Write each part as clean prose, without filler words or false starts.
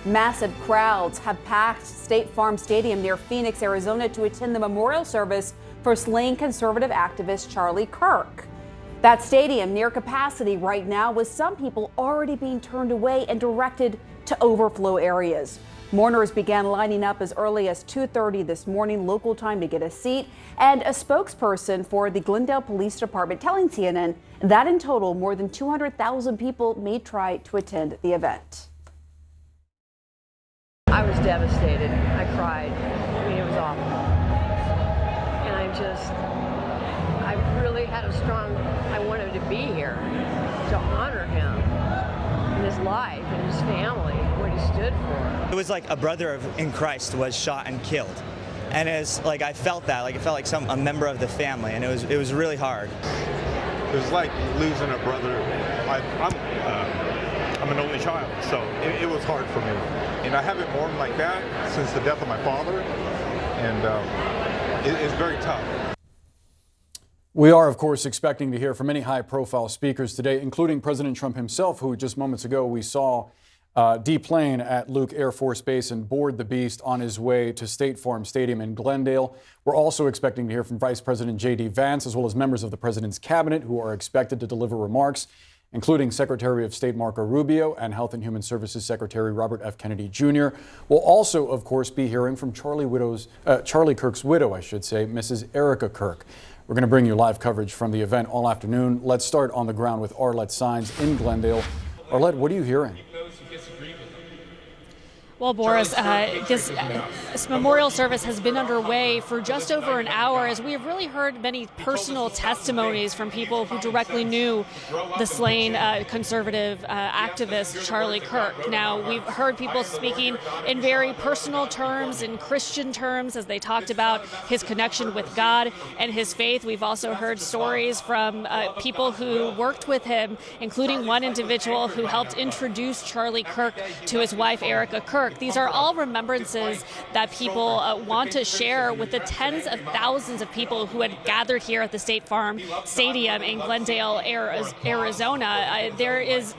Massive crowds have packed State Farm Stadium near Phoenix, Arizona to attend the memorial service for slain conservative activist Charlie Kirk. That stadium near capacity right now, with some people already being turned away and directed to overflow areas. Mourners began lining up as early as 2:30 this morning local time to get a seat, and a spokesperson for the Glendale Police Department telling CNN that in total more than 200,000 people may try to attend the event. I was devastated. I cried. I mean, it was awful. And I really had a strong, I wanted to be here to honor him and his life and his family, what he stood for. It was like a brother in Christ was shot and killed. And it's like, I felt that, like it felt like a member of the family, and it was really hard. It was like losing a brother. I'm an only child, so it was hard for me. And I haven't mourned like that since the death of my father, and it's very tough. We are, of course, expecting to hear from many high-profile speakers today, including President Trump himself, who just moments ago we saw deplane at Luke Air Force Base and board the Beast on his way to State Farm Stadium in Glendale. We're also expecting to hear from Vice President J.D. Vance, as well as members of the president's cabinet who are expected to deliver remarks, including Secretary of State Marco Rubio and Health and Human Services Secretary Robert F. Kennedy Jr. We'll also, of course, be hearing from Charlie Kirk's widow, Mrs. Erica Kirk. We're going to bring you live coverage from the event all afternoon. Let's start on the ground with Arlette Saenz in Glendale. Arlette, what are you hearing? Well, Boris, this memorial service has been underway for just over an hour, as we have really heard many personal testimonies from people who directly knew the slain conservative activist Charlie Kirk. Now, we've heard people speaking in very personal terms, in Christian terms, as they talked about his connection with God and his faith. We've also heard stories from people who worked with him, including one individual who helped introduce Charlie Kirk to his wife, Erica Kirk. These are all remembrances that people want to share with the tens of thousands of people who had gathered here at the State Farm Stadium in Glendale, Arizona. There is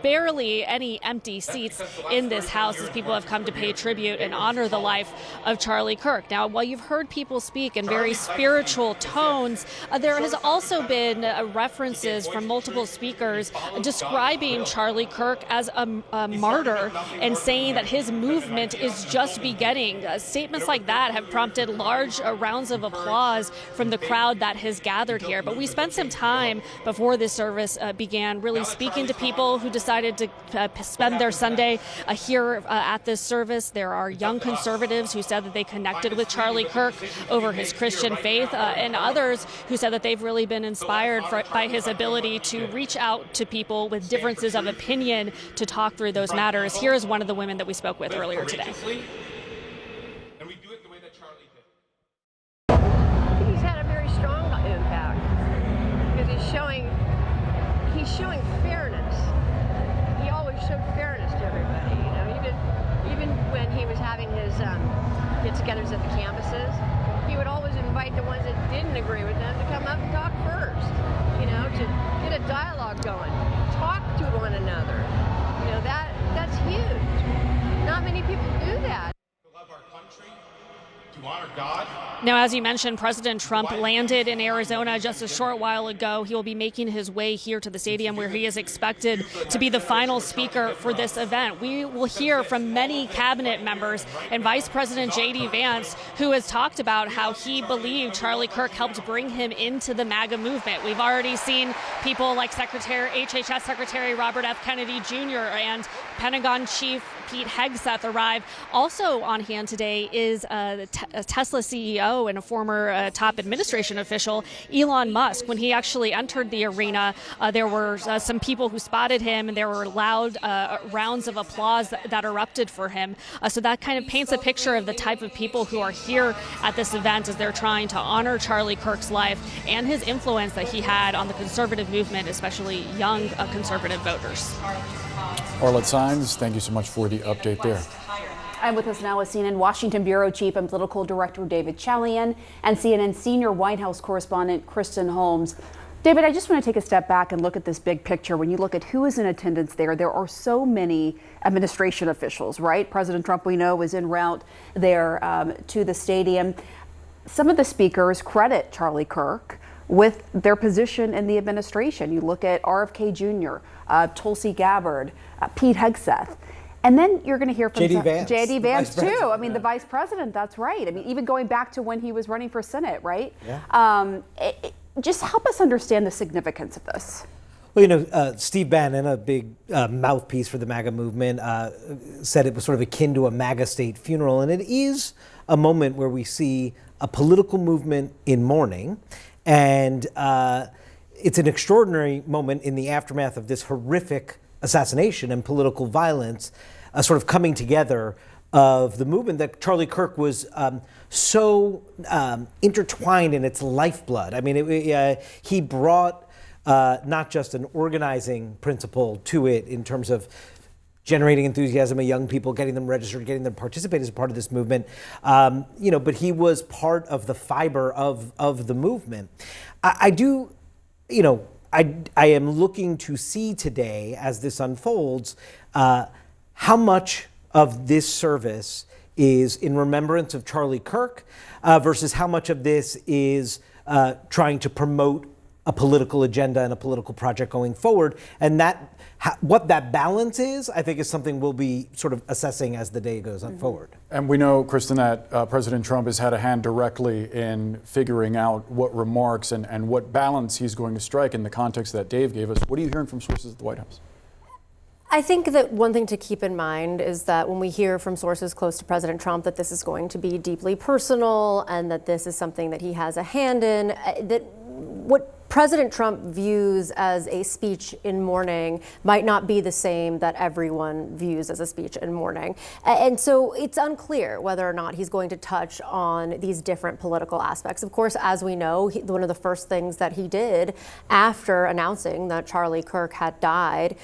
barely any empty seats in this house as people have come to pay tribute and honor the life of Charlie Kirk. Now, while you've heard people speak in very spiritual tones, there has also been references from multiple speakers describing Charlie Kirk as a martyr and saying that his movement is just beginning. Statements like that have prompted large rounds of applause from the crowd that has gathered here. But we spent some time before this service began really speaking to people who decided to spend their Sunday here at this service. There are young conservatives who said that they connected with Charlie Kirk over his Christian faith, and others who said that they've really been inspired by his ability to reach out to people with differences of opinion to talk through those matters. Here is one of the women that we spoke with earlier today. And we do it the way that Charlie did. I think he's had a very strong impact because he's showing fairness. He always showed fairness to everybody. You know, even when he was having his get-togethers at the campuses, he would always invite the ones that didn't agree with him to come up and talk first. You know, to get a dialogue going, talk to one another. You know, that's huge. Not many people do that. To love our country, to honor God. Now, as you mentioned, President Trump landed in Arizona just a short while ago. He will be making his way here to the stadium where he is expected to be the final speaker for this event. We will hear from many cabinet members and Vice President J.D. Vance, who has talked about how he believed Charlie Kirk helped bring him into the MAGA movement. We've already seen people like HHS Secretary Robert F. Kennedy Jr. and Pentagon Chief Pete Hegseth arrive. Also on hand today is the Tesla CEO and a former top administration official, Elon Musk. When he actually entered the arena, there were some people who spotted him, and there were loud rounds of applause that erupted for him. So that kind of paints a picture of the type of people who are here at this event as they're trying to honor Charlie Kirk's life and his influence that he had on the conservative movement, especially young conservative voters. Arlette Saenz, thank you so much for the update there. And with us now is CNN Washington Bureau Chief and Political Director David Chalian and CNN Senior White House Correspondent Kristen Holmes. David, I just want to take a step back and look at this big picture. When you look at who is in attendance there are so many administration officials, right? President Trump, we know, was en route there to the stadium. Some of the speakers credit Charlie Kirk with their position in the administration. You look at RFK Jr., Tulsi Gabbard, Pete Hegseth. And then you're going to hear from J.D. Vance too. I mean, the vice president, that's right. I mean, even going back to when he was running for Senate, right? Yeah. Just help us understand the significance of this. Well, Steve Bannon, a big mouthpiece for the MAGA movement, said it was sort of akin to a MAGA state funeral. And it is a moment where we see a political movement in mourning. And it's an extraordinary moment in the aftermath of this horrific assassination and political violence, sort of coming together of the movement that Charlie Kirk was so intertwined in its lifeblood. I mean, he brought not just an organizing principle to it in terms of generating enthusiasm of young people, getting them registered, getting them to participate as a part of this movement, but he was part of the fiber of the movement. I am looking to see today, as this unfolds, how much of this service is in remembrance of Charlie Kirk versus how much of this is trying to promote a political agenda and a political project going forward. And what that balance is, I think, is something we'll be sort of assessing as the day goes on forward. And we know, Kristen, that President Trump has had a hand directly in figuring out what remarks and what balance he's going to strike in the context that Dave gave us. What are you hearing from sources at the White House? I think that one thing to keep in mind is that when we hear from sources close to President Trump that this is going to be deeply personal and that this is something that he has a hand in, that what President Trump views as a speech in mourning might not be the same that everyone views as a speech in mourning. And so it's unclear whether or not he's going to touch on these different political aspects. Of course, as we know, one of the first things that he did after announcing that Charlie Kirk had died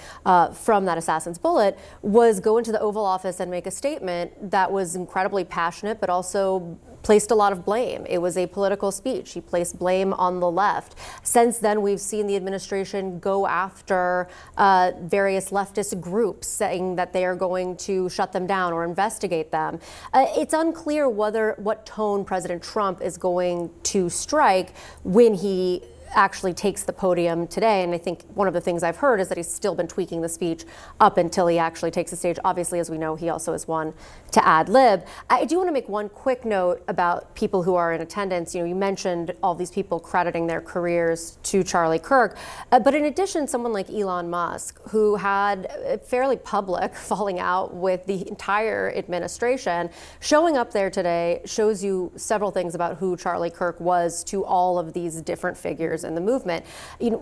from that assassin's bullet was go into the Oval Office and make a statement that was incredibly passionate, but also placed a lot of blame. It was a political speech. He placed blame on the left. Since then, we've seen the administration go after various leftist groups, saying that they are going to shut them down or investigate them. It's unclear what tone President Trump is going to strike when he actually takes the podium today. And I think one of the things I've heard is that he's still been tweaking the speech up until he actually takes the stage. Obviously, as we know, he also is one to ad lib. I do want to make one quick note about people who are in attendance. You mentioned all these people crediting their careers to Charlie Kirk. But in addition, someone like Elon Musk, who had a fairly public falling out with the entire administration, showing up there today shows you several things about who Charlie Kirk was to all of these different figures in the movement.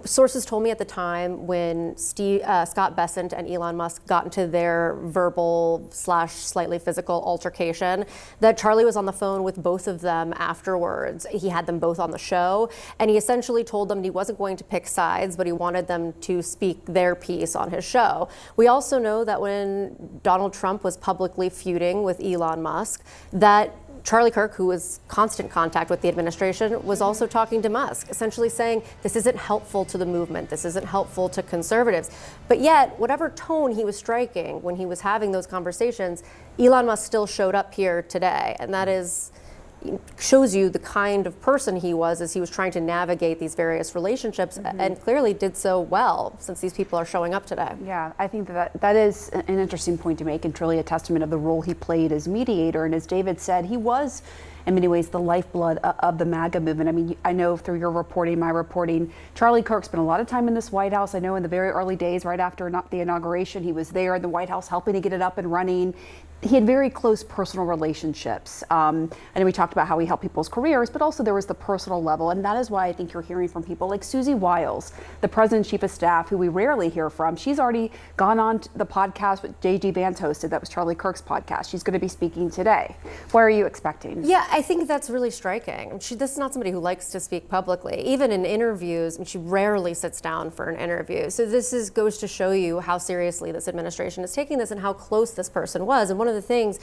Sources told me at the time when Scott Bessent and Elon Musk got into their verbal / slightly physical altercation that Charlie was on the phone with both of them afterwards. He had them both on the show, and he essentially told them he wasn't going to pick sides, but he wanted them to speak their piece on his show. We also know that when Donald Trump was publicly feuding with Elon Musk, that Charlie Kirk, who was constant contact with the administration, was also talking to Musk, essentially saying this isn't helpful to the movement, this isn't helpful to conservatives. But yet, whatever tone he was striking when he was having those conversations, Elon Musk still showed up here today. And that shows you the kind of person he was as he was trying to navigate these various relationships, and clearly did so well since these people are showing up today. Yeah, I think that is an interesting point to make, and truly a testament of the role he played as mediator. And as David said, he was in many ways the lifeblood of the MAGA movement. I mean, I know through your reporting, my reporting, Charlie Kirk spent a lot of time in this White House. I know in the very early days, right after the inauguration, he was there in the White House helping to get it up and running. He had very close personal relationships. I know we talked about how he helped people's careers, but also there was the personal level. And that is why I think you're hearing from people like Susie Wiles, the president's chief of staff, who we rarely hear from. She's already gone on to the podcast that J.D. Vance hosted. That was Charlie Kirk's podcast. She's going to be speaking today. What are you expecting? Yeah, I think that's really striking. This is not somebody who likes to speak publicly. Even in interviews, she rarely sits down for an interview. So this goes to show you how seriously this administration is taking this and how close this person was. And one one of the things,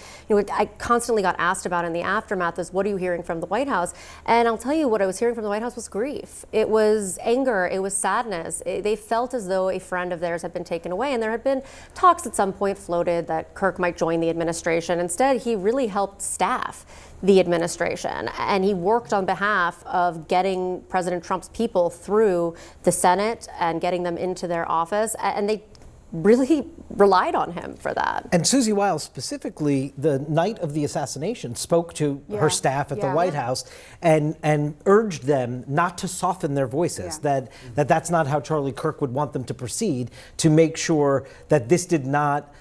I constantly got asked about in the aftermath is, what are you hearing from the White House? And I'll tell you, what I was hearing from the White House was grief. It was anger. It was sadness. They felt as though a friend of theirs had been taken away, and there had been talks at some point floated that Kirk might join the administration. Instead, he really helped staff the administration, and he worked on behalf of getting President Trump's people through the Senate and getting them into their office, and they really relied on him for that. And Susie Wiles specifically, the night of the assassination, spoke to her staff at the White House and urged them not to soften their voices, that's not how Charlie Kirk would want them to proceed, to make sure that this did not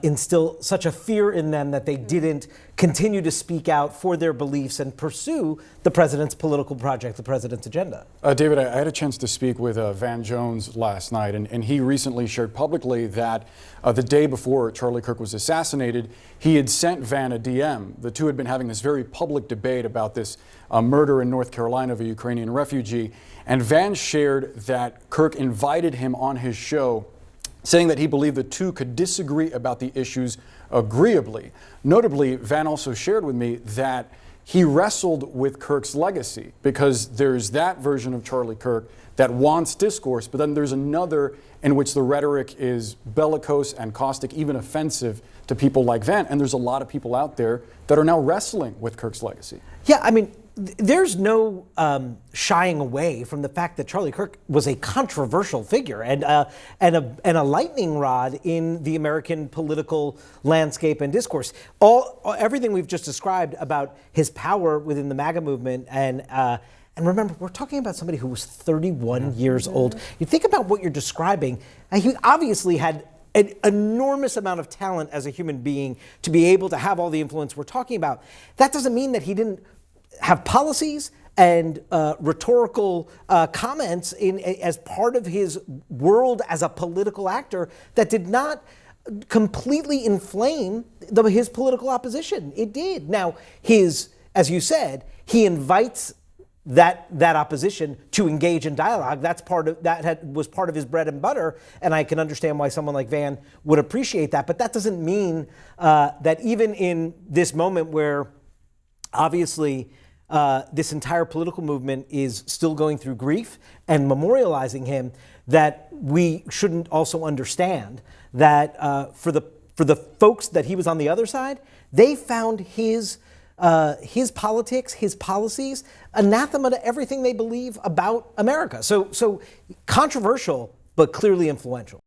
instill such a fear in them that they didn't continue to speak out for their beliefs and pursue the president's political project, the president's agenda. David, I had a chance to speak with Van Jones last night, and he recently shared publicly that the day before Charlie Kirk was assassinated, he had sent Van a DM. The two had been having this very public debate about this murder in North Carolina of a Ukrainian refugee, and Van shared that Kirk invited him on his show, saying that he believed the two could disagree about the issues agreeably. Notably, Van also shared with me that he wrestled with Kirk's legacy, because there's that version of Charlie Kirk that wants discourse, but then there's another in which the rhetoric is bellicose and caustic, even offensive to people like Van. And there's a lot of people out there that are now wrestling with Kirk's legacy. Yeah, I mean, there's no shying away from the fact that Charlie Kirk was a controversial figure and a lightning rod in the American political landscape and discourse. Everything we've just described about his power within the MAGA movement, and remember, we're talking about somebody who was 31 years old. You think about what you're describing. He obviously had an enormous amount of talent as a human being to be able to have all the influence we're talking about. That doesn't mean that he didn't have policies and rhetorical comments as part of his world as a political actor that did not completely inflame his political opposition. It did. Now, as you said, he invites that opposition to engage in dialogue. Was part of his bread and butter, and I can understand why someone like Van would appreciate that. But that doesn't mean that even in this moment where obviously this entire political movement is still going through grief and memorializing him, that we shouldn't also understand that for the folks that he was on the other side, they found his politics, his policies, anathema to everything they believe about America. So controversial, but clearly influential.